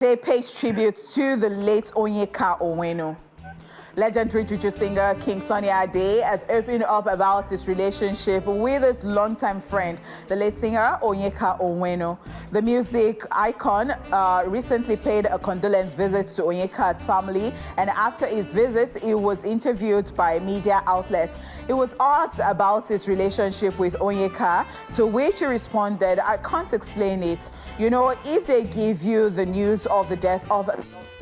They pays tribute to the late Onyeka Onwenu. Legendary juju singer King Sunny Ade has opened up about his relationship with his longtime friend, the late singer Onyeka Onwenu. The music icon recently paid a condolence visit to Onyeka's family, and after his visit, he was interviewed by media outlets. He was asked about his relationship with Onyeka, to which he responded, "I can't explain it. You know, if they give you the news of the death of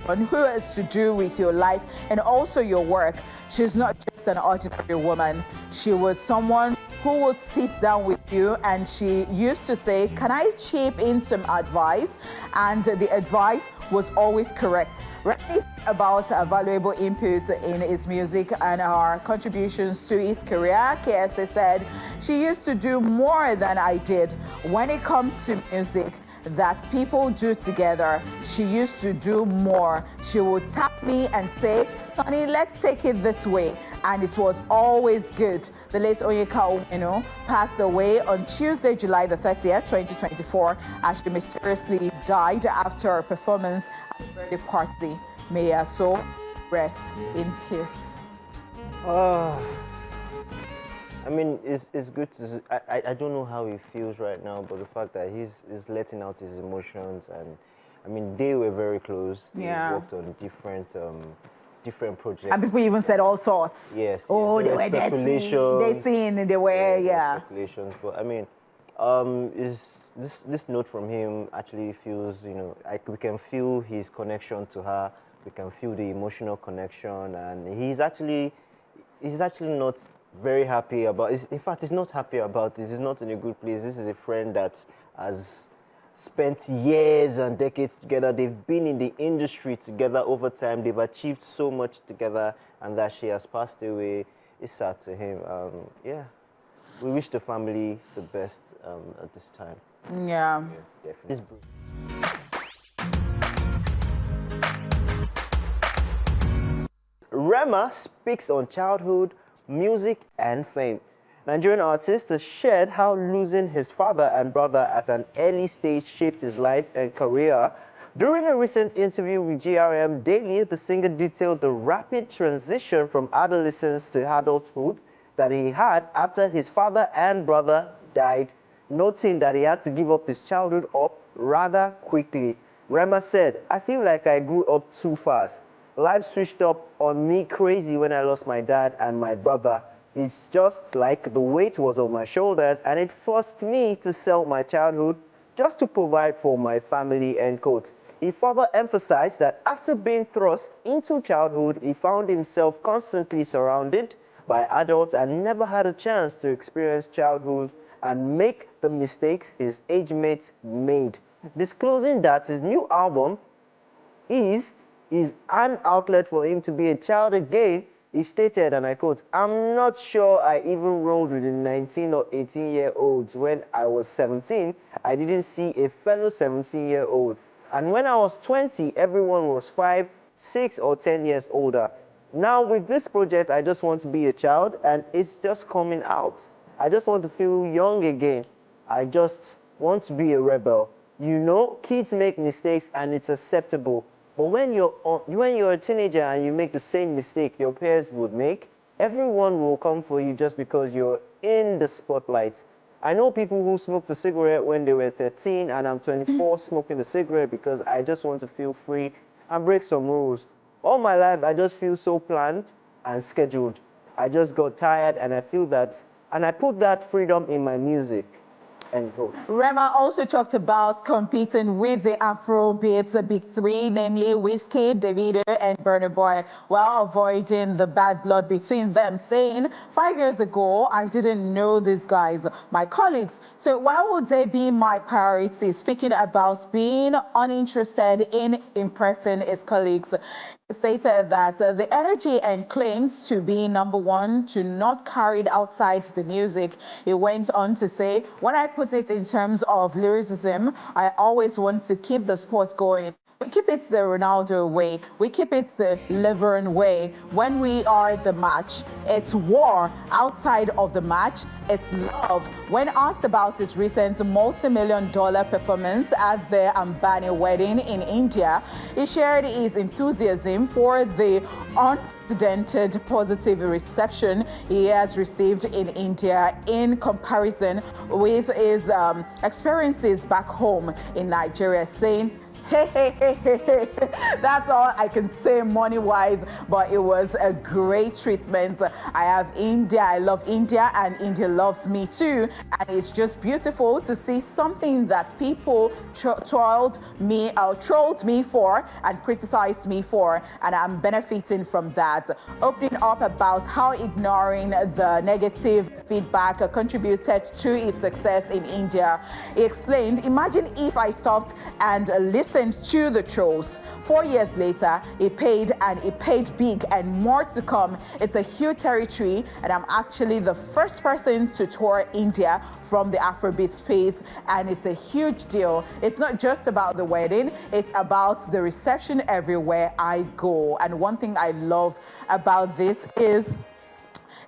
and who has to do with your life and also your work, she's not just an ordinary woman. She was someone who would sit down with you, and she used to say, 'Can I chip in some advice?' And the advice was always correct." Remy about her valuable input in his music and her contributions to his career. KSA said, "She used to do more than I did when it comes to music that people do together. She used to do more. She would tap me and say, 'Sonny, let's take it this way.' And it was always good." The late Onyeka Onwenu passed away on Tuesday, July the 30th, 2024, as she mysteriously died after a performance at a birthday party. May her soul rest in peace. I mean, it's good to. I don't know how he feels right now, but the fact that he's letting out his emotions, and I mean, they were very close. They worked on different projects. And people even said all sorts. Yes. Oh, yes. they were dating, they were, speculations, but I mean, is this note from him actually feels, you know, like we can feel his connection to her. We can feel the emotional connection, and he's actually not very happy about it. In fact, he's not happy about this. He's not in a good place. This is a friend that has spent years and decades together. They've been in the industry together over time. They've achieved so much together, and that she has passed away is sad to him. Yeah, we wish the family the best at this time. Yeah, definitely. Rema speaks on childhood, music, and fame. Nigerian artist has shared how losing his father and brother at an early stage shaped his life and career. During a recent interview with GRM Daily, the singer detailed the rapid transition from adolescence to adulthood that he had after his father and brother died, noting that he had to give up his childhood rather quickly. Rema said, "I feel like I grew up too fast. Life switched up on me crazy when I lost my dad and my brother. It's just like the weight was on my shoulders, and it forced me to sell my childhood just to provide for my family," end quote. He further emphasized that after being thrust into childhood, he found himself constantly surrounded by adults and never had a chance to experience childhood and make the mistakes his age mates made. Disclosing that his new album is an outlet for him to be a child again, he stated, and I quote, "I'm not sure I even rolled with the 19 or 18-year-olds. When I was 17, I didn't see a fellow 17-year-old. And when I was 20, everyone was 5, 6, or 10 years older. Now with this project, I just want to be a child, and it's just coming out. I just want to feel young again. I just want to be a rebel. You know, kids make mistakes and it's acceptable. But when you're a teenager and you make the same mistake your peers would make, everyone will come for you just because you're in the spotlight. I know people who smoked a cigarette when they were 13, and I'm 24 smoking a cigarette because I just want to feel free and break some rules. All my life, I just feel so planned and scheduled. I just got tired, and I feel that, and I put that freedom in my music." End quote. Rema also talked about competing with the Afrobeats big three, namely Wizkid, Davido, and Burna Boy, while avoiding the bad blood between them, saying, "5 years ago, I didn't know these guys, my colleagues, so why would they be my priority?" Speaking about being uninterested in impressing his colleagues, he stated that the energy and claims to be number one to not carried outside the music. He went on to say, "When I put it in terms of lyricism, I always want to keep the sport going. We keep it the Ronaldo way. We keep it the LeBron way. When we are the match, it's war. Outside of the match, it's love. When asked about his recent multi-million-dollar performance at the Ambani wedding in India, he shared his enthusiasm for the unprecedented positive reception he has received in India in comparison with his experiences back home in Nigeria, saying, hey. That's all I can say money-wise, but it was a great treatment. I have India, I love India, and India loves me too. And it's just beautiful to see something that people trolled me for and criticized me for, and I'm benefiting from that. Opening up about how ignoring the negative feedback contributed to his success in India, he explained, imagine if I stopped and listened to the trolls. 4 years later, he paid, and he paid big, and more to come. It's a huge territory, and I'm actually the first person to tour India from the Afrobeat space, and it's a huge deal. It's not just about the wedding, it's about the reception everywhere I go. And one thing I love about this is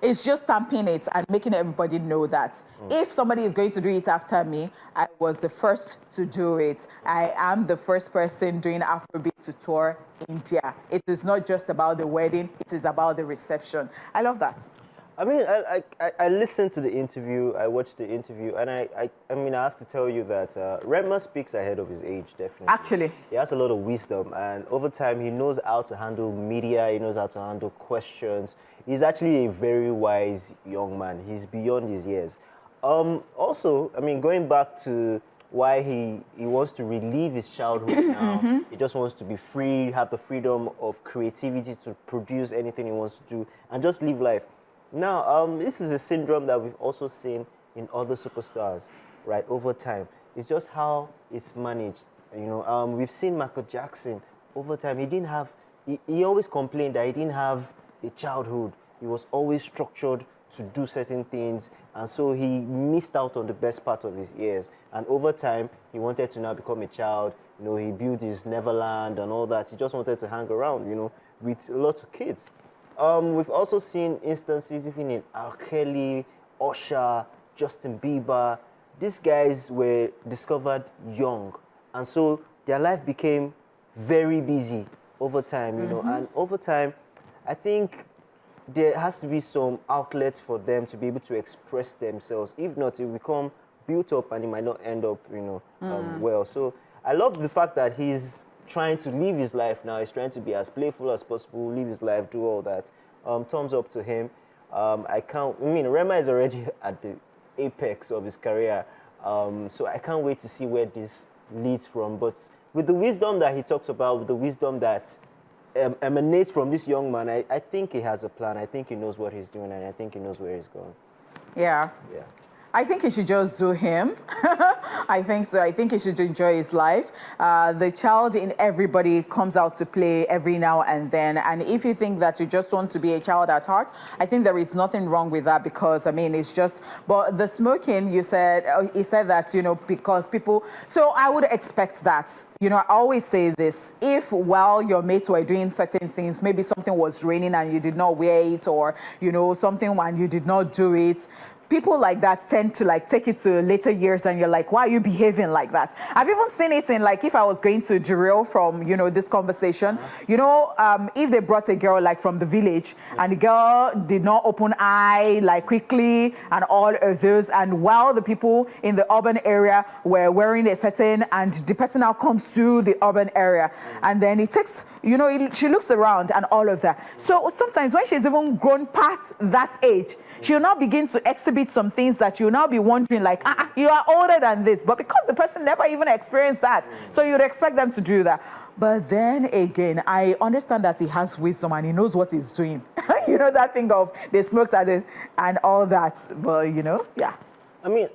it's just stamping it and making everybody know that if somebody is going to do it after me, I was the first to do it. I am the first person doing Afrobeat to tour India. It is not just about the wedding, it is about the reception. I love that. I mean, I listened to the interview, I watched the interview, and I mean, I have to tell you that Rema speaks ahead of his age, definitely. Actually. He has a lot of wisdom, and over time, he knows how to handle media, he knows how to handle questions. He's actually a very wise young man. He's beyond his years. Also, I mean, going back to why he wants to relive his childhood now. He just wants to be free, have the freedom of creativity to produce anything he wants to do, and just live life. Now, this is a syndrome that we've also seen in other superstars, right, over time. It's just how it's managed. You know, we've seen Michael Jackson over time. He didn't have, he always complained that he didn't have a childhood. He was always structured to do certain things, and so he missed out on the best part of his years. And over time, he wanted to now become a child. You know, he built his Neverland and all that. He just wanted to hang around, you know, with lots of kids. We've also seen instances even in R. Kelly, Usher, Justin Bieber. These guys were discovered young, and so their life became very busy over time, you know. And over time, I think there has to be some outlets for them to be able to express themselves. If not, it will become built up and it might not end up, you know, well. So I love the fact that he's trying to live his life now. He's trying to be as playful as possible, live his life, do all that. Thumbs up to him. I mean, Rema is already at the apex of his career, so I can't wait to see where this leads from. But with the wisdom that he talks about, with the wisdom that emanates from this young man, I think he has a plan. I think he knows what he's doing, and I think he knows where he's going. Yeah. Yeah. I think he should just do him. I think so. I think he should enjoy his life. The child in everybody comes out to play every now and then. And if you think that you just want to be a child at heart, I think there is nothing wrong with that, because, I mean, it's just, but the smoking, you said, he said that, you know, because people, so I would expect that. You know, I always say this, if while your mates were doing certain things, maybe something was raining and you did not wear it, or, you know, something and you did not do it, people like that tend to like take it to later years, and you're like, why are you behaving like that? I've even seen it in, like, if I was going to derail from, you know, this conversation, you know, if they brought a girl like from the village and the girl did not open eye like quickly and all of those, and while the people in the urban area were wearing a certain, and the person now comes to the urban area, and then it takes, you know, she looks around and all of that. So sometimes when she's even grown past that age, she'll now begin to exhibit some things that you'll now be wondering, like, you are older than this, but because the person never even experienced that, so you'd expect them to do that. But then again, I understand that he has wisdom and he knows what he's doing. You know, that thing of they smoked at it and all that, but you know, yeah. I mean,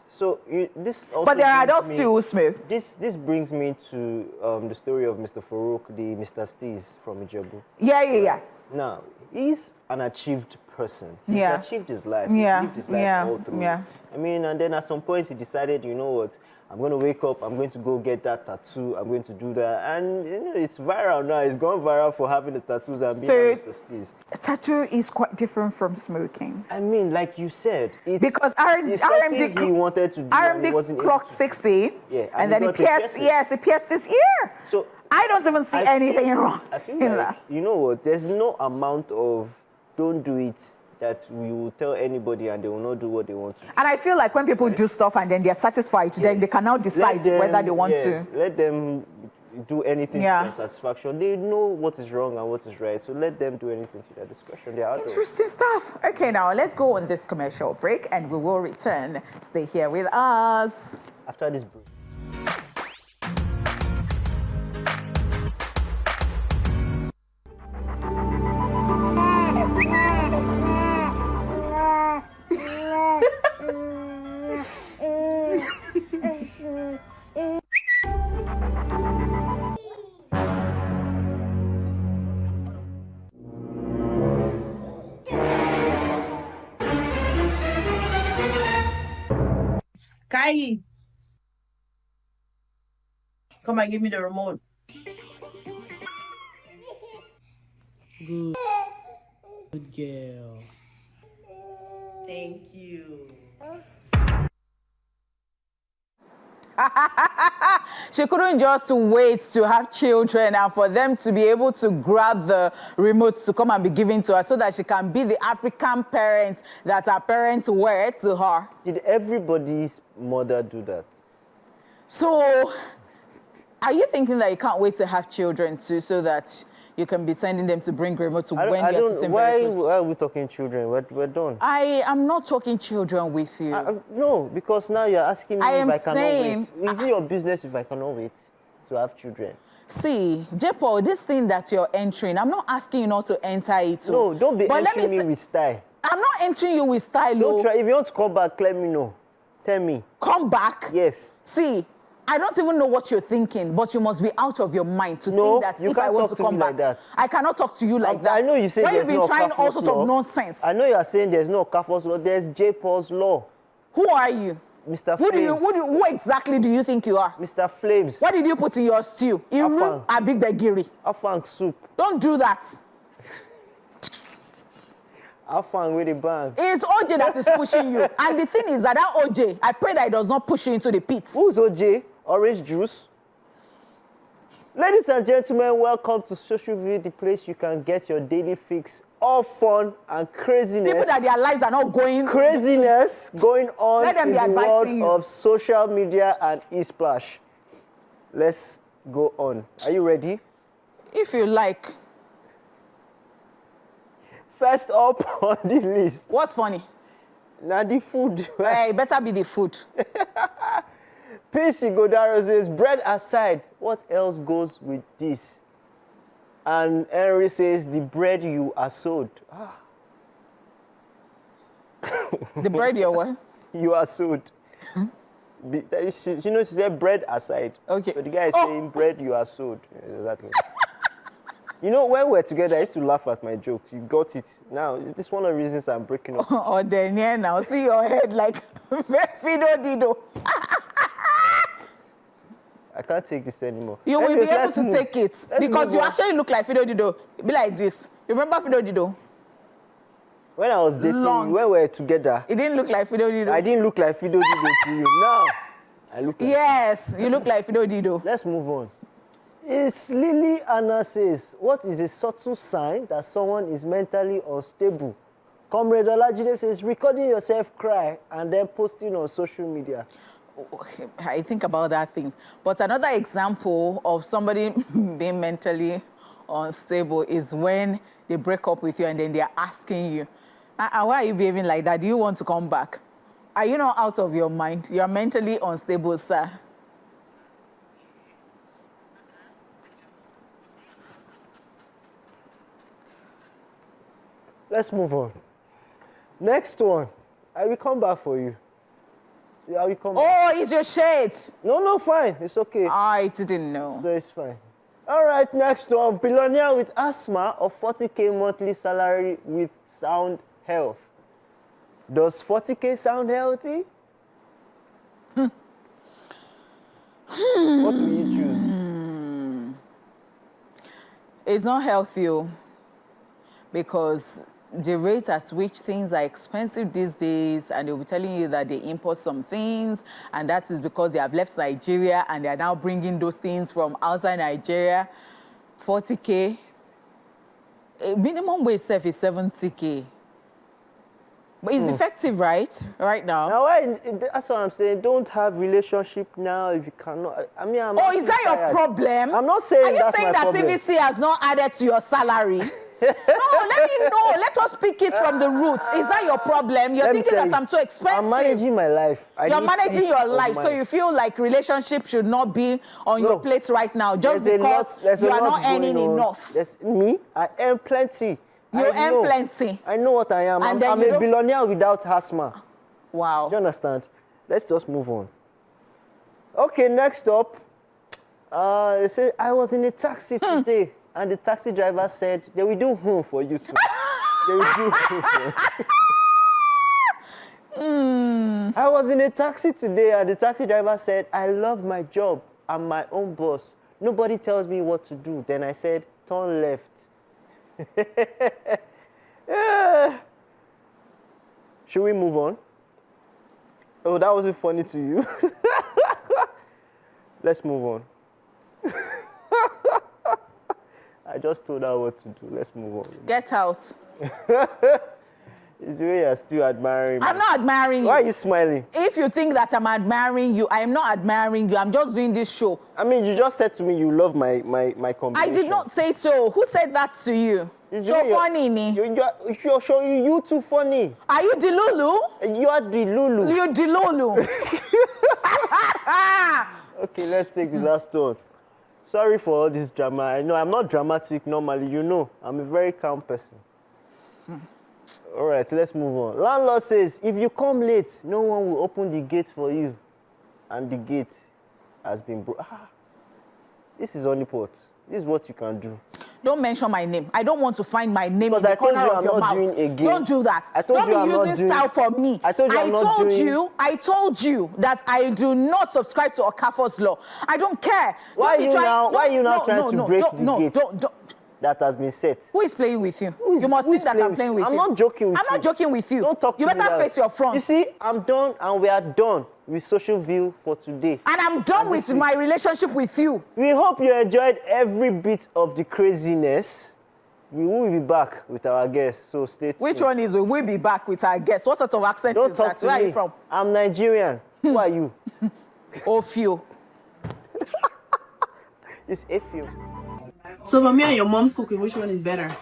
so this also, but there are adults too who smoke. This brings me to the story of Mr. Farouk, the Mr. Steez from Ijebu. Yeah. Now, he's an achieved person. He's Yeah. achieved his life. Yeah. He's lived his life Yeah. all through. Yeah. I mean, and then at some point he decided, you know what, I'm going to wake up, I'm going to go get that tattoo, I'm going to do that. And, you know, it's viral now. It's gone viral for having the tattoos and being a Mr. Steez. A tattoo is quite different from smoking. I mean, like you said, it's, Because it's something he wanted to do and he wasn't RMD able clocked to. 60, Yeah, and then he he got a pierced, piercing. yes, he pierced his ear. So I don't even see anything wrong I feel in like, that. you know what, there's no amount of don't do it that we will tell anybody and they will not do what they want to do. And I feel like when people do stuff and then they're satisfied, then they can now decide whether they want to. Let them do anything to their satisfaction. They know what is wrong and what is right, so let them do anything to their discretion. They are adults. Interesting stuff. Okay, now let's go on this commercial break and we will return. Stay here with us. After this break. Kylie, come and give me the remote. Good girl. Thank you. She couldn't just wait to have children and for them to be able to grab the remote to come and be given to her so that she can be the African parent that her parents were to her. Did everybody's mother do that? So, are you thinking that you can't wait to have children too so that you can be sending them to bring remote to when you're sitting very close? Why are we talking children? We're done. I am not talking children with you. No, because now you're asking me I if am I cannot saying- wait. Is it your business if I cannot wait to have children? See, J-Paul, this thing that you're entering, I'm not asking you not to enter it. No, don't be But let entering me me with style. I'm not entering you with style. Don't oh. try. If you want to come back, let me know. Tell me. Come back. Yes. See, I don't even know what you're thinking, but you must be out of your mind to No, think that you if I can't want talk to to come me back, like that. I cannot talk to you like that. I know you say when there's you've been no trying all Okafor's sorts law. of nonsense. I know you are saying there's no Okafor's law. There's J-Paul's law. Who are you? Mr. Who Flames. who exactly do you think you are? Mr. Flames. What did you put in your stew? Iru Afang. Abigbegiri. Afang soup. Don't do that. Afang with the bang. It's OJ that is pushing you. And the thing is that OJ, I pray that it does not push you into the pit. Who's OJ? Orange juice. Ladies and gentlemen, welcome to Social View, the place you can get your daily fix of fun and craziness. People that their lives are not going. Craziness going on Let them in be the world advising you. of social media and Esplash. Let's go on. Are you ready? If you like. First up on the list. What's funny? Now the food. Hey, better be the food. PC Godaro says, bread aside, what else goes with this? And Henry says, the bread you are sold. Ah. The bread you're what? You are sold. You know, she said bread aside. Okay. So the guy is saying bread you are sold. Exactly. You know, when we're together, I used to laugh at my jokes. You got it. Now, this is one of the reasons I'm breaking up. Or then, yeah, now see your head like Fido Dido. I can't take this anymore. You will Anyways, be able let's to move. take it Let's because move you on. actually look like Fido Dido. Be like this. You remember Fido Dido? When I was dating, Long. when we were together, It didn't look like Fido Dido. I didn't look like Fido Dido to you. Now, I look like... Yes, you look like Fido Dido. Let's move on. It's Lily Anna says, what is a subtle sign that someone is mentally unstable? Comrade Olajide says, recording yourself cry and then posting on social media. I think about that thing. But another example of somebody being mentally unstable is when they break up with you and then they're asking you, why are you behaving like that? Do you want to come back? Are you not out of your mind? You're mentally unstable, sir. Let's move on. Next one. I will come back for you. Yeah, I will come back. Oh, it's your shade. No, fine. It's okay. I didn't know. So it's fine. All right, next one. Billionaire with asthma or 40K monthly salary with sound health. Does 40K sound healthy? What will you choose? It's not healthy, because the rate at which things are expensive these days, and they'll be telling you that they import some things, and that is because they have left Nigeria and they are now bringing those things from outside Nigeria. 40K. Minimum wage itself is 70K. But it's effective, right? Right now. Now, that's what I'm saying. Don't have relationship now if you cannot. I mean, I'm. Oh, is that your problem? I'm not saying that's my problem. Are you saying that TVC has not added to your salary? No, let me know. Let us pick it from the roots. Is that your problem? You're thinking that I'm so expensive. I'm managing my life. You're managing your life, so you feel like relationship should not be on your plate right now just because you are not earning enough. Me, I earn plenty. You earn plenty. I know what I am. I'm a billionaire without asthma. Wow. Do you understand? Let's just move on. Okay, next up. They say, I was in a taxi today, and the taxi driver said, they will do home for you too. They will do home for you. I was in a taxi today, and the taxi driver said, I love my job. I'm my own boss. Nobody tells me what to do. Then I said, turn left. Should we move on? Oh, that wasn't funny to you. Let's move on. I just told her what to do. Let's move on. Get out. It's the way you're still admiring me. I'm not admiring you. Why are you smiling? If you think that I'm admiring you, I am not admiring you. I'm just doing this show. I mean, you just said to me you love my combination. I did not say so. Who said that to you? So funny, ni. You're showing you too funny. Are you the Lulu? You are the Lulu. You're the Lulu. Okay, let's take the last one. Sorry for all this drama. I know I'm not dramatic normally. You know, I'm a very calm person. All right, so let's move on. Landlord says, if you come late, no one will open the gate for you. And the gate has been broken. This is honeypot. This is what you can do. Don't mention my name. I don't want to find my name in Because the I told corner you of I'm your not mouth. doing a game. Don't do that. I told you I'm Don't not be using doing- style for me. I told you I'm not doing- I told you that I do not subscribe to Okafor's law. I don't care. Why are you now trying to break the gate? Don't. That has been set. Who is playing with you? You must think that I'm playing with you. I'm not joking with you. I'm not joking with you. Don't talk to you me better that way. face your front. You see, I'm done and we are done with Social View for today. And I'm done with my relationship with you. We hope you enjoyed every bit of the craziness. We will be back with our guests, so stay tuned. Which one is we will be back with our guests? What sort of accent Don't is talk that? to Where me. are you from? I'm Nigerian. Who are you? Ofio. It's Efio. So for me and your mom's cooking, which one is better?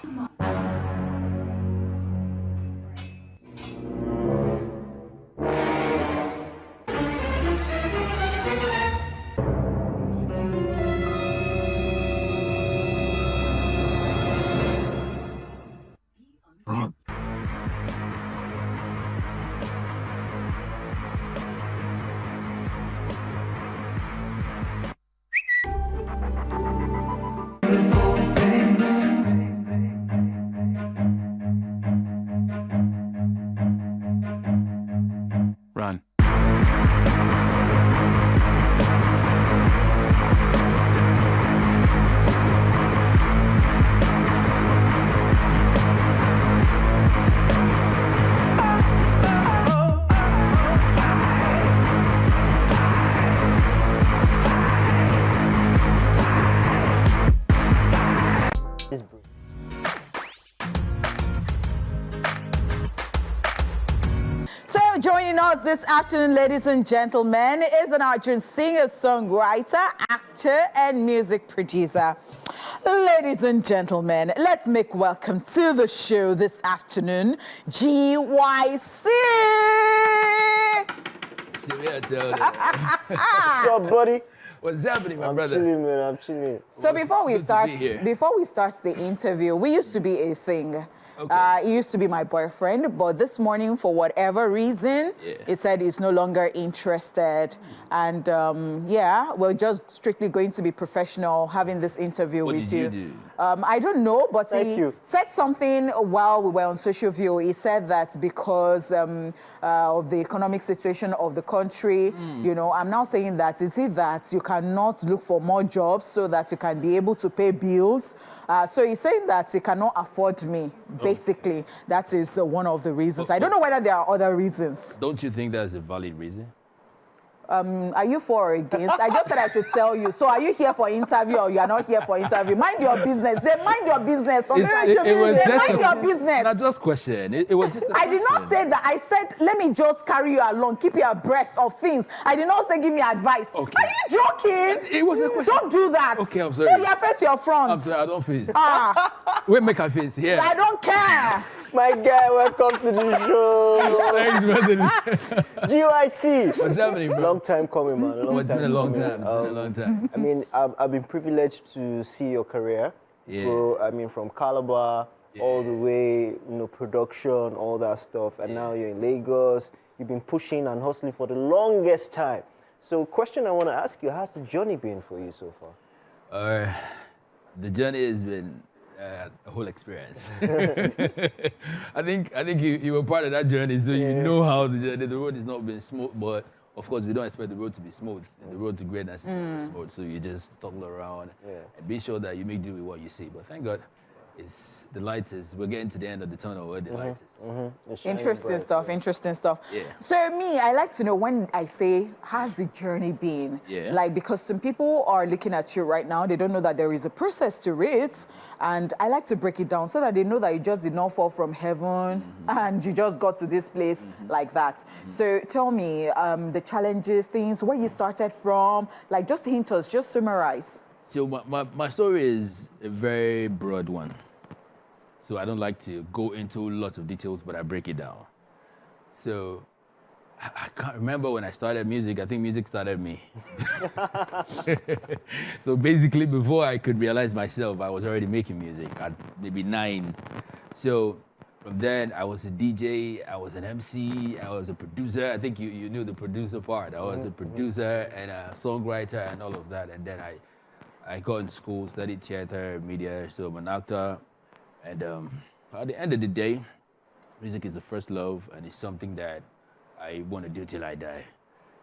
Run. So joining us this afternoon, ladies and gentlemen, is an Argentine singer, songwriter, actor, and music producer. Ladies and gentlemen, let's make welcome to the show this afternoon, GYC. What's up, buddy? What's happening, my I'm brother? chilling, man. I'm chilling. So before we Good to start, be here. the interview, we used to be a thing. He used to be my boyfriend, but this morning, for whatever reason, he said he's no longer interested. And we're just strictly going to be professional having this interview with you. What did you do? I don't know, but Thank you. said something while we were on Social View. He said that because of the economic situation of the country, you know, I'm now saying that, is it that you cannot look for more jobs so that you can be able to pay bills? So he's saying that he cannot afford me, basically. That is one of the reasons. I don't know whether there are other reasons. Don't you think that's a valid reason? Are you for or against? I just said I should tell you. So are you here for interview or you are not here for interview? Mind your business. They mind your business. It was They just mind your business. Not just question. It was just a I did not say that. I said, let me just carry you along, keep you abreast of things. I did not say give me advice. Okay. Are you joking? It was a question. Don't do that. Okay, I'm sorry. No, your face, your front. I'm sorry, I don't face. Wait, make a face here. I don't care. My guy, welcome to the show. Thanks, brother. GOIC. What's happening, bro? Long time coming, man. It's been a long time. It's been a long time. I mean, I've been privileged to see your career grow. I mean, from Calabar all the way, you know, production, all that stuff. And now you're in Lagos. You've been pushing and hustling for the longest time. So, question I want to ask you, how's the journey been for you so far? The journey has been a whole experience. I think you were part of that journey, so you know how the road has not been smooth, but of course we don't expect the road to be smooth. The road to greatness is smooth, so you just toggle around and be sure that you make do with what you see. But thank God, we're getting to the end of the tunnel where the light is. Interesting stuff. Yeah. So me, I like to know when I say, how's the journey been? Yeah. Like, because some people are looking at you right now, they don't know that there is a process to it. And I like to break it down so that they know that you just did not fall from heaven and you just got to this place like that. So tell me the challenges, things, where you started from, like just hint us, just summarize. So my story is a very broad one. So I don't like to go into lots of details, but I break it down. So I can't remember when I started music. I think music started me. So basically, before I could realize myself, I was already making music at maybe 9. So from then, I was a DJ, I was an MC, I was a producer. I think you knew the producer part. I was a producer and a songwriter and all of that. And then I got in school, studied theater, media, so I'm an actor. And at the end of the day, music is the first love, and it's something that I want to do till I die.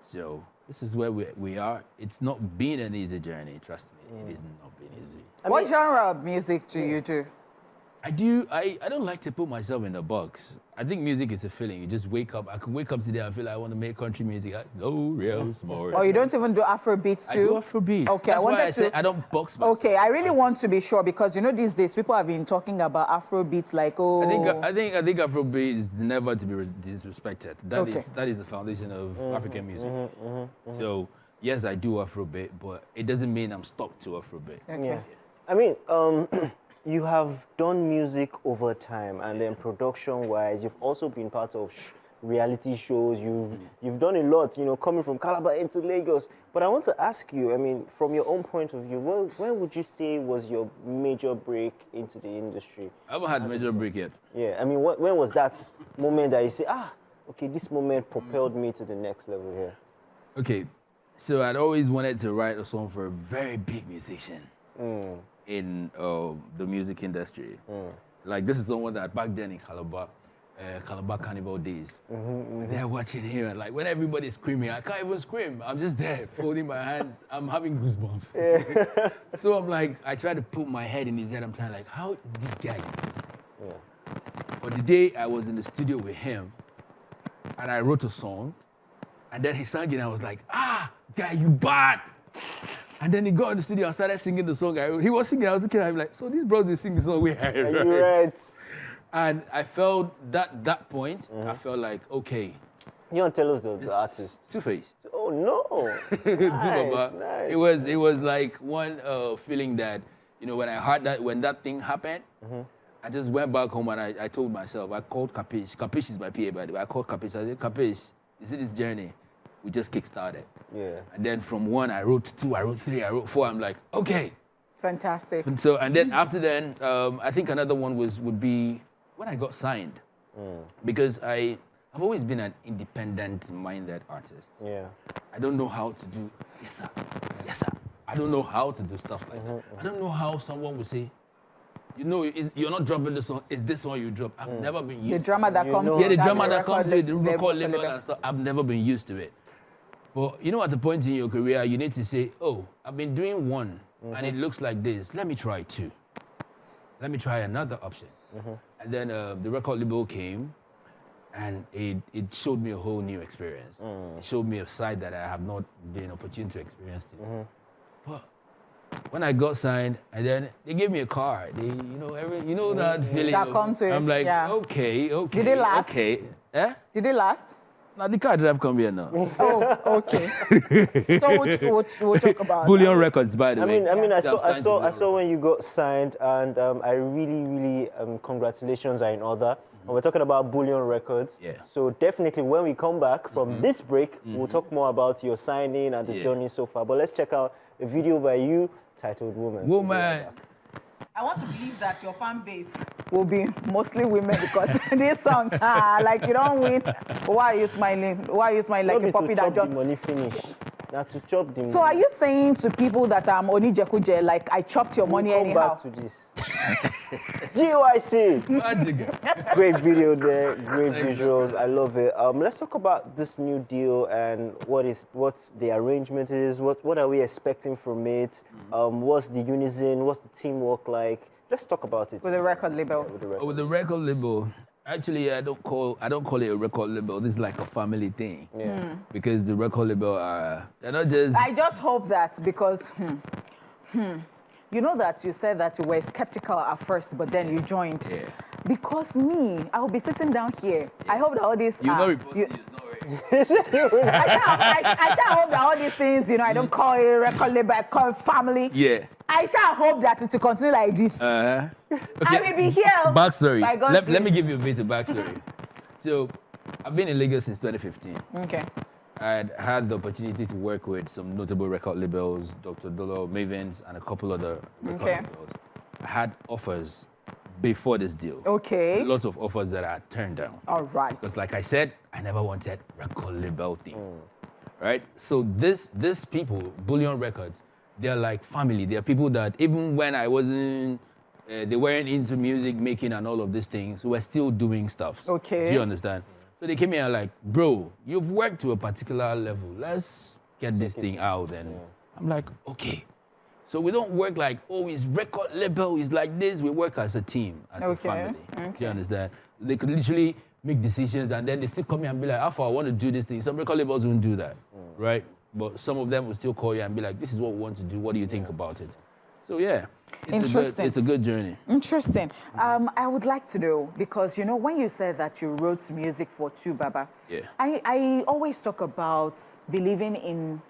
So this is where we are. It's not been an easy journey, trust me. It is not been easy. What genre of music do you do? I don't like to put myself in a box. I think music is a feeling. You just wake up. I could wake up today and feel like I want to make country music. I go real small. Oh, you don't even do Afrobeats too? I do Afrobeats. Okay, That's why I say I don't box myself. Okay, I really want to be sure because you know these days people have been talking about Afrobeats like I think Afrobeat is never to be disrespected. That is the foundation of African music. So yes, I do Afrobeat, but it doesn't mean I'm stuck to Afrobeat. Okay. Yeah. I mean, you have done music over time, and then production-wise, you've also been part of reality shows. You've done a lot, you know, coming from Calabar into Lagos. But I want to ask you, I mean, from your own point of view, when would you say was your major break into the industry? I haven't had a major break yet. Yeah, I mean, when was that moment that you say, okay, this moment propelled me to the next level here? Okay, so I'd always wanted to write a song for a very big musician in the music industry. Like this is someone that back then in Calabar Carnival days, they're watching here and like when everybody's screaming, I can't even scream. I'm just there folding my hands. I'm having goosebumps. So I'm like, I try to put my head in his head. I'm trying like, how this guy do this thing? But the day I was in the studio with him and I wrote a song and then he sang it and I was like, guy, you bad. And then he got in the studio and started singing the song I wrote. He was singing, I was looking at him like, so these bros, they sing the song we had. Are you right? And I felt that point, I felt like, okay. You want to tell us the artist? Two-Face. Oh, no. Nice. It was like one feeling that, you know, when I heard that, when that thing happened, I just went back home and I told myself, I called Capiche. Capiche is my PA, by the way. I called Capiche. I said, Capiche, you see this journey? We just kick-started. Yeah. And then from 1, I wrote 2, I wrote 3, I wrote 4. I'm like, okay. Fantastic. And then after then, I think another one would be when I got signed, because I've always been an independent-minded artist. Yeah. I don't know how to do, yes sir, yes sir. I don't know how to do stuff like that. I don't know how someone would say, you know, you're not dropping the song, it's this one you drop. I've never been used The drama that comes Yeah, the with drama that record comes with the record label. label and stuff. I've never been used to it. But you know, at the point in your career, you need to say, oh, I've been doing one, and it looks like this. Let me try two. Let me try another option. And then the record label came, and it showed me a whole new experience. It showed me a side that I have not been opportunity to experience. But when I got signed, and then they gave me a car. They, that feeling. That comes with, I'm like, yeah. okay. Did it last? Okay. Eh? Did it last? Now the car drive come here now. Oh, okay. So we'll talk about Bullion Records, by the way. I mean, I So I'm signed to saw Bullion when you got signed, and I really congratulations are in order. And we're talking about Bullion Records. Yeah. So definitely when we come back from this break, we'll talk more about your signing and the journey so far. But let's check out a video by you titled Woman. Woman. I want to believe that your fan base will be mostly women because this song, like you don't win. Why are you smiling? Why are you smiling like a puppy that just just... the money finish. Now to chop the money. So are you saying to people that I'm Onijekuje, like I chopped your money We'll come anyhow? back to this. GOIC. Magic. Great video there, great visuals. I love it. Let's talk about this new deal and what's the arrangement is. What are we expecting from it? What's the unison? What's the teamwork like? Let's talk about it. With the record label. With the record label, actually, I don't call it a record label. This is like a family thing. Yeah. Because the record label they're not just. I just hope that because, you know that you said that you were skeptical at first, but then you joined. Yeah. Because me, I will be sitting down here. I hope that all these. You know, reporting is not right. I shall hope that all these things, I don't call it a record label, I call it family. Yeah. I shall hope that it will continue like this. Okay. I may be here. Backstory. By God's Let me grace. give you a bit of backstory. So, I've been in Lagos since 2015. Okay. I had the opportunity to work with some notable record labels, Dr. Dolo, Mavens, and a couple other record labels. I had offers before this deal. Okay. Lots of offers that I turned down. All right. Because like I said, I never wanted record label thing. Right? So these people, Bullion Records, they're like family. They're people that even when I wasn't, they weren't into music making and all of these things, we're still doing stuff. Okay. Do you understand? So they came here like, bro, you've worked to a particular level. Let's get this thing out. And I'm like, okay. So we don't work like, oh, it's record label, it's like this. We work as a team, as a family. Do you understand? They could literally make decisions and then they still come here and be like, Alpha, I want to do this thing. Some record labels won't do that, right? But some of them will still call you and be like, this is what we want to do. What do you think about it? So yeah, it's a good journey. Interesting. I would like to know, because when you said that you wrote music for two, Baba, I always talk about believing in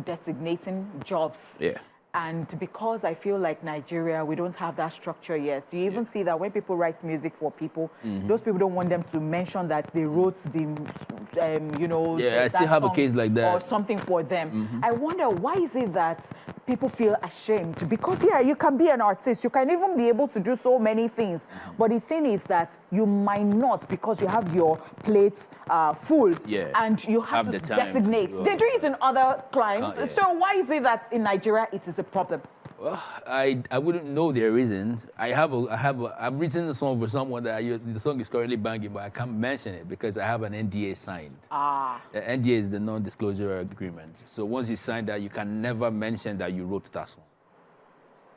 designating jobs. Yeah. And because I feel like Nigeria, we don't have that structure yet. You even see that when people write music for people, those people don't want them to mention that they wrote the, I still have a case like that. or something for them. I wonder, why is it that people feel ashamed? Because you can be an artist, you can even be able to do so many things. But the thing is that you might not, because you have your plates full, and you have to designate. They do it in other clients. So why is it that in Nigeria it is a problem? Well, I wouldn't know their reasons. I've written the song for someone that the song is currently banging, but I can't mention it because I have an NDA signed. The NDA is the non-disclosure agreement. So once you sign that, you can never mention that you wrote that song.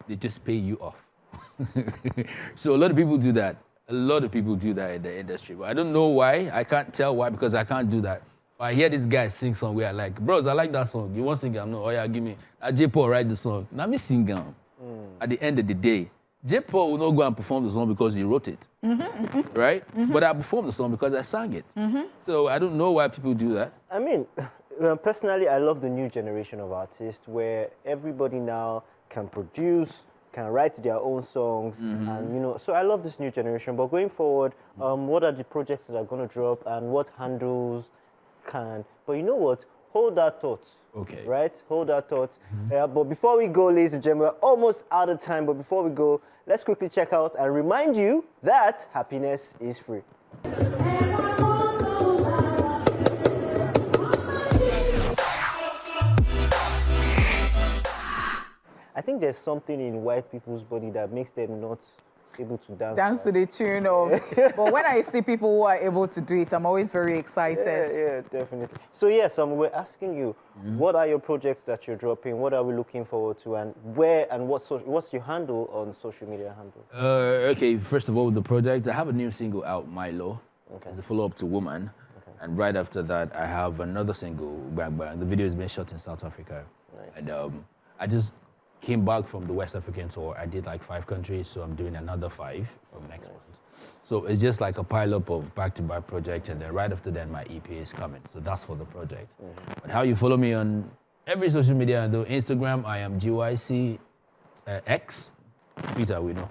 They just pay you off. So a lot of people do that. A lot of people do that in the industry, but I don't know why. I can't tell why because I can't do that. I hear this guy sing song where I like, bros, I like that song. You want to sing it? No, oh yeah, give me. J. Paul write the song. Now me sing it. At the end of the day, J. Paul will not go and perform the song because he wrote it, right? But I performed the song because I sang it. So I don't know why people do that. I mean, personally, I love the new generation of artists where everybody now can produce, can write their own songs, and so I love this new generation. But going forward, what are the projects that are going to drop and what handles but you know what? hold that thought. Okay. Right? Hold that thought. But before we go, ladies and gentlemen, we're almost out of time. But before we go, let's quickly check out and remind you that happiness is free. I think there's something in white people's body that makes them not able to dance. Dance to the tune of. But when I see people who are able to do it, I'm always very excited. Yeah, definitely. So yes, we're asking you, what are your projects that you're dropping? What are we looking forward to, and where and what's your handle on social media handle? Okay, first of all, the project, I have a new single out, Milo. Okay. It's a follow-up to Woman. Okay. And right after that, I have another single, Bang Bang. The video has been shot in South Africa. Nice. And I just came back from the West African tour. I did like 5 countries, so I'm doing another 5 from next month. So it's just like a pile-up of back-to-back projects, and then right after that, my EP is coming. So that's for the project. But how you follow me on every social media, though, Instagram, I am GYC, X, Twitter, we know.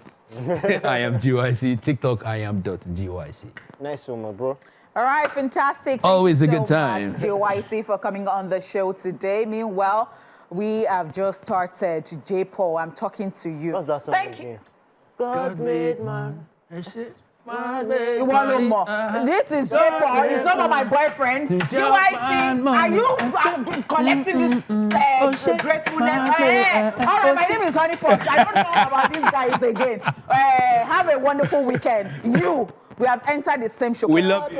I am GYC, TikTok, I am .gyc. Nice one, my bro. All right, fantastic. Always Thank a you good so time. much, GYC, for coming on the show today. Meanwhile, we have just started. J. Paul, I'm talking to you. What's that song Thank again? you. God made man. You want no more? This is J. Paul. It's not about my boyfriend. GYC, are you collecting this gratefulness? All right, my name is Honeypot. I don't know about these guys again. Have a wonderful weekend. We have entered the same show. We love you.